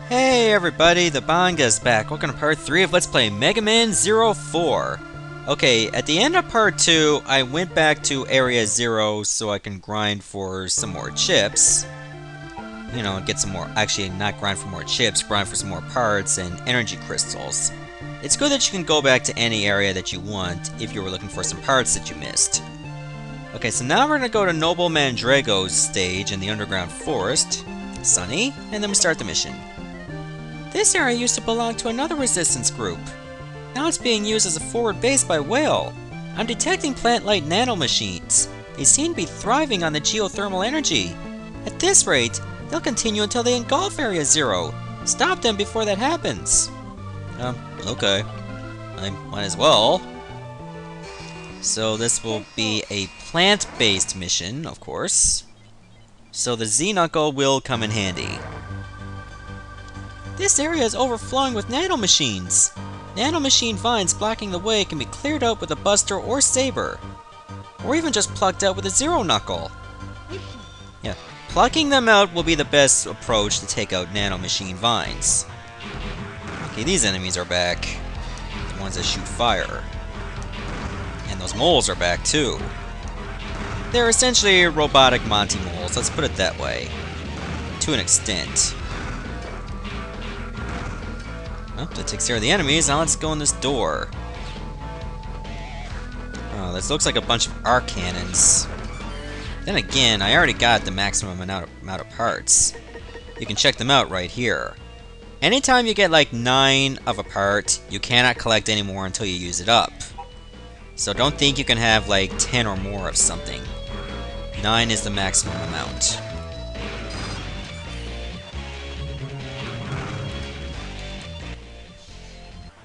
Hey everybody, the Banga's back. Welcome to part 3 of Let's Play Mega Man 04. Okay, at the end of part 2, I went back to Area 0 so I can grind for some more chips. You know, get some more, actually not grind for more chips, grind for some more parts and energy crystals. It's good that you can go back to any area that you want if you were looking for some parts that you missed. Okay, so now we're going to go to Noble Mandrago's stage in the underground forest, Sunny, and then we start the mission. This area used to belong to another resistance group. Now it's being used as a forward base by Whale. I'm detecting plant-like nanomachines. They seem to be thriving on the geothermal energy. At this rate, they'll continue until they engulf Area 0. Stop them before that happens. Okay. I might as well. So this will be a plant-based mission, of course. So the Z-Knuckle will come in handy. This area is overflowing with nanomachines. Nanomachine vines blocking the way can be cleared out with a buster or saber. Or even just plucked out with a Z-Knuckle. Yeah, plucking them out will be the best approach to take out nanomachine vines. Okay, these enemies are back. The ones that shoot fire. And those moles are back too. They're essentially robotic Monty moles, let's put it that way. To an extent. Well, that takes care of the enemies. Now let's go in this door. Oh, this looks like a bunch of arc cannons. Then again, I already got the maximum amount of parts. You can check them out right here. Anytime you get like 9 of a part, you cannot collect any more until you use it up. So don't think you can have like 10 or more of something. 9 is the maximum amount.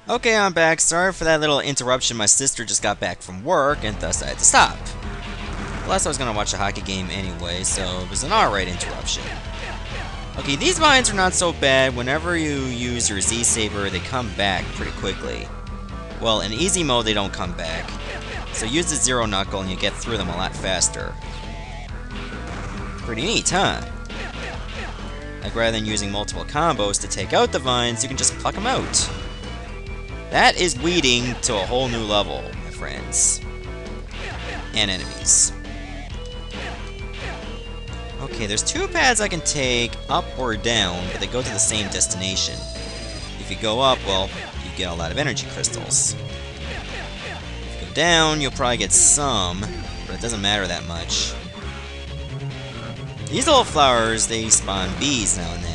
Okay, I'm back. Sorry for that little interruption. My sister just got back from work, and thus I had to stop. Plus, I was gonna watch a hockey game anyway, so it was an alright interruption. Okay, these vines are not so bad. Whenever you use your Z-Saber, they come back pretty quickly. Well, in easy mode, they don't come back. So use the Z-Knuckle and you get through them a lot faster. Pretty neat, huh? Like, rather than using multiple combos to take out the vines, you can just pluck them out. That is weeding to a whole new level, my friends. And enemies. Okay, there's 2 paths I can take, up or down, but they go to the same destination. If you go up, well, you get a lot of energy crystals. If you go down, you'll probably get some, but it doesn't matter that much. These little flowers, they spawn bees now and then.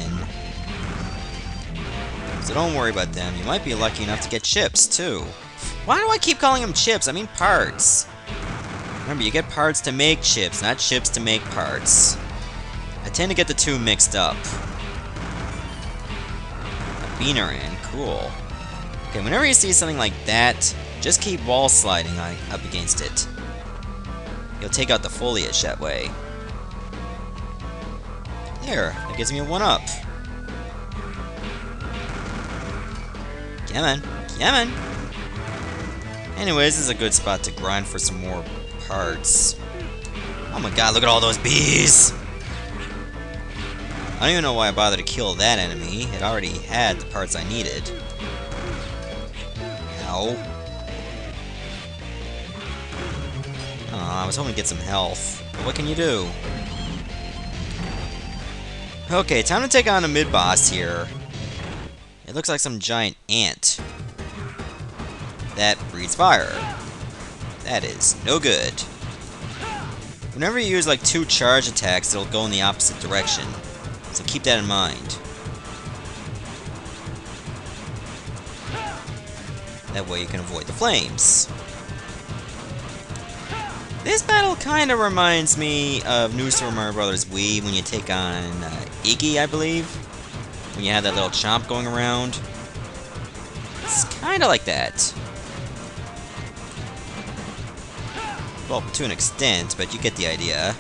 So don't worry about them. You might be lucky enough to get chips, too. Why do I keep calling them chips? I mean parts. Remember, you get parts to make chips, not chips to make parts. I tend to get the 2 mixed up. A Beaneran, cool. Okay, whenever you see something like that, just keep wall sliding up against it. You'll take out the foliage that way. There, that gives me a 1-up. Come on, come on. Anyways, this is a good spot to grind for some more parts. Oh my god, look at all those bees! I don't even know why I bothered to kill that enemy. It already had the parts I needed. Ow. Aw, I was hoping to get some health. But what can you do? Okay, time to take on a mid-boss here. It looks like some giant ant. That breathes fire. That is no good. Whenever you use like 2 charge attacks, it'll go in the opposite direction. So keep that in mind. That way you can avoid the flames. This battle kind of reminds me of New Super Mario Bros. Wii when you take on Iggy, I believe. When you have that little chomp going around. It's kind of like that. Well, to an extent, but you get the idea.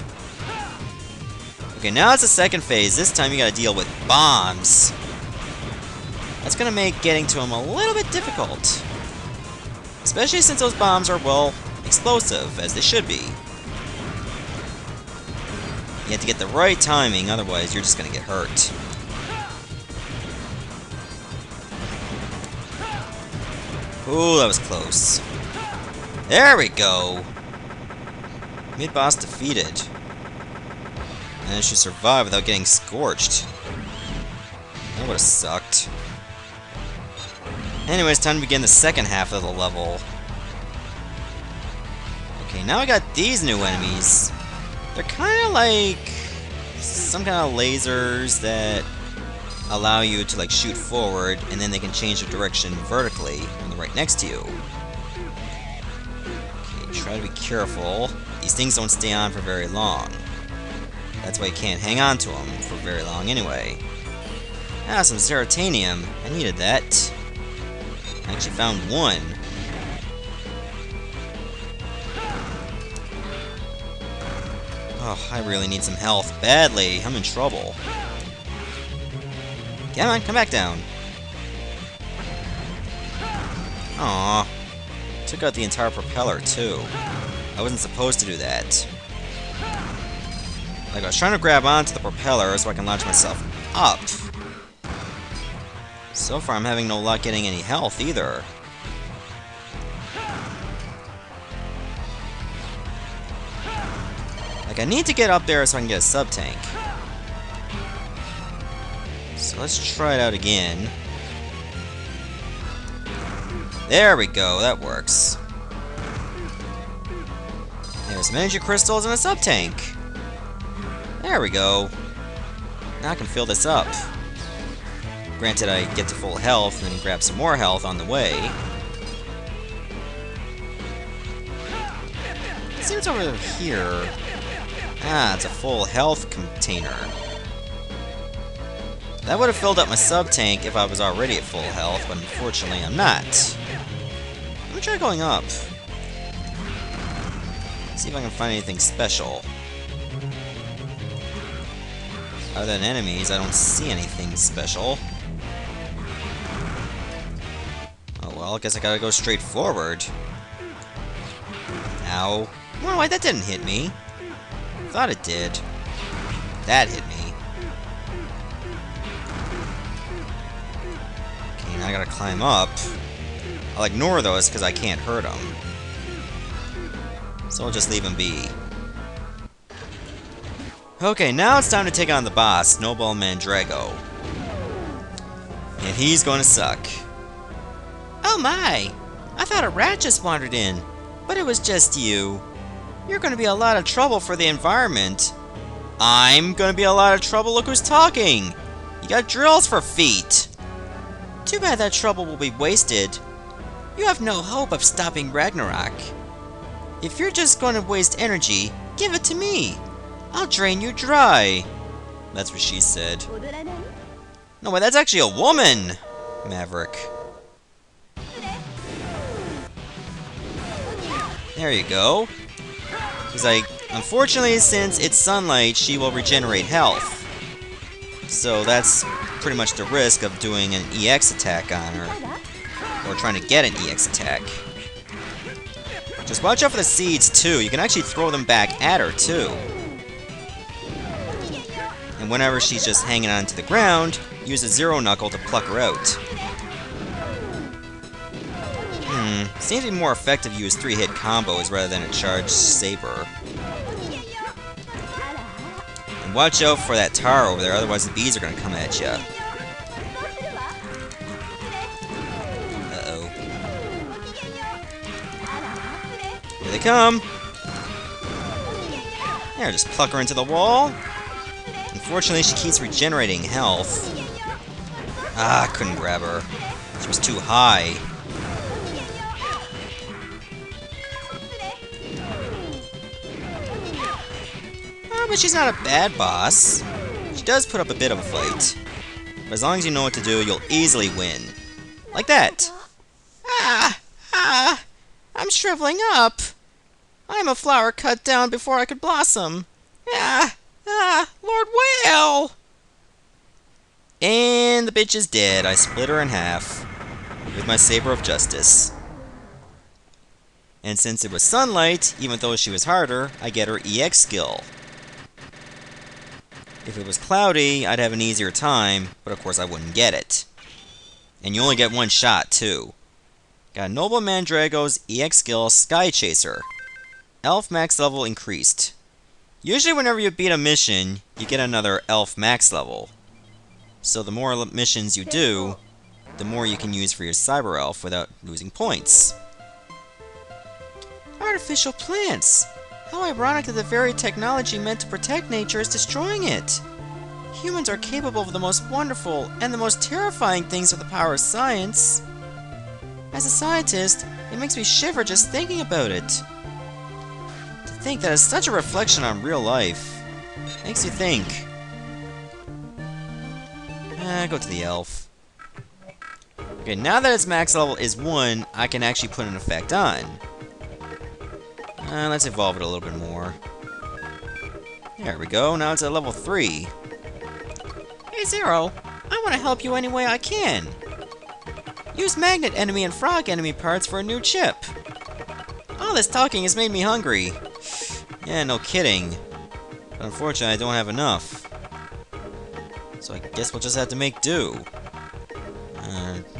Okay, now it's the second phase. This time you gotta deal with bombs. That's gonna make getting to them a little bit difficult. Especially since those bombs are, well, explosive, as they should be. You have to get the right timing, otherwise you're just gonna get hurt. Ooh, that was close. There we go! Mid-boss defeated. And she survived without getting scorched. That would've sucked. Anyways, time to begin the second half of the level. Okay, now I got these new enemies. They're kinda like some kind of lasers that allow you to like shoot forward, and then they can change their direction vertically when they're right next to you. Okay, try to be careful. These things don't stay on for very long. That's why you can't hang on to them for very long anyway. Ah, some Zeratanium. I needed that. I actually found one. Oh, I really need some health badly. I'm in trouble. Come on, come back down. Aww. Took out the entire propeller, too. I wasn't supposed to do that. Like, I was trying to grab onto the propeller so I can launch myself up. So far, I'm having no luck getting any health, either. Like, I need to get up there so I can get a sub-tank. So let's try it out again. There we go, that works. There's some energy crystals and a sub-tank. There we go. Now I can fill this up. Granted, I get to full health and then grab some more health on the way. It seems over here. Ah, it's a full health container. That would have filled up my sub-tank if I was already at full health, but unfortunately I'm not. Let me try going up. See if I can find anything special. Other than enemies, I don't see anything special. Oh well, I guess I gotta go straight forward. Ow. Well, why that didn't hit me? Thought it did. That hit me. Okay, now I gotta climb up. I'll ignore those because I can't hurt them. So I'll just leave them be. Okay, now it's time to take on the boss, Snowball Mandrago. And he's gonna suck. Oh my! I thought a rat just wandered in, but it was just you. You're gonna be a lot of trouble for the environment. I'm gonna be a lot of trouble? Look who's talking! You got drills for feet! Too bad that trouble will be wasted. You have no hope of stopping Ragnarok. If you're just gonna waste energy, give it to me. I'll drain you dry. That's what she said. No, wait, that's actually a woman! Maverick. There you go. He's like, unfortunately, since it's sunlight, she will regenerate health. So that's pretty much the risk of doing an EX attack on her. Or trying to get an EX attack. Just watch out for the seeds, too. You can actually throw them back at her, too. And whenever she's just hanging on to the ground, use a Z-Knuckle to pluck her out. Seems to be more effective to use 3-hit combos rather than a charged saber. And watch out for that tower over there, otherwise the bees are going to come at you. Uh-oh. Here they come! There, just pluck her into the wall. Unfortunately, she keeps regenerating health. Ah, I couldn't grab her. She was too high. But she's not a bad boss. She does put up a bit of a fight. But as long as you know what to do, you'll easily win. Like that. I'm shriveling up. I'm a flower cut down before I could blossom. Lord Whale! And the bitch is dead. I split her in half with my saber of justice. And since it was sunlight, even though she was harder, I get her EX skill. If it was cloudy, I'd have an easier time, but of course I wouldn't get it. And you only get one shot, too. Got Noble Mandrago's EX skill, Sky Chaser. Elf max level increased. Usually whenever you beat a mission, you get another elf max level. So the more missions you do, the more you can use for your cyber elf without losing points. Artificial plants! How ironic that the very technology meant to protect nature is destroying it! Humans are capable of the most wonderful and the most terrifying things with the power of science. As a scientist, it makes me shiver just thinking about it. To think that it's such a reflection on real life. Makes you think. Go to the elf. Okay, now that its max level is 1, I can actually put an effect on. Let's evolve it a little bit more. There we go, now it's at level 3. Hey Zero, I want to help you any way I can. Use magnet enemy and frog enemy parts for a new chip. All this talking has made me hungry. Yeah, no kidding. But unfortunately, I don't have enough. So I guess we'll just have to make do.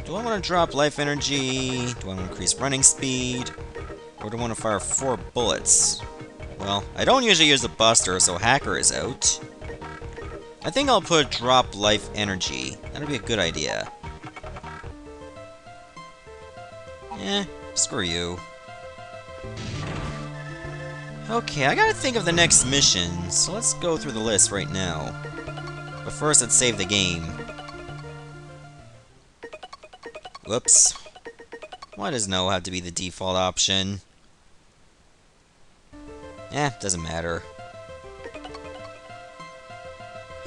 Do I want to drop life energy? Do I want to increase running speed? Or do I want to fire 4 bullets? Well, I don't usually use the buster, so Hacker is out. I think I'll put drop life energy. That'll be a good idea. Screw you. Okay, I gotta think of the next mission, so let's go through the list right now. But first, let's save the game. Whoops. Why does no have to be the default option? Doesn't matter.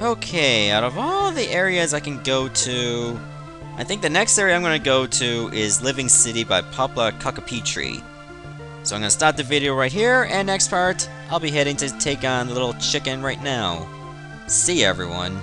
Okay, out of all the areas I can go to, I think the next area I'm going to go to is Living City by Papa Kakapitri. So I'm going to stop the video right here, and next part, I'll be heading to take on the little chicken right now. See ya, everyone.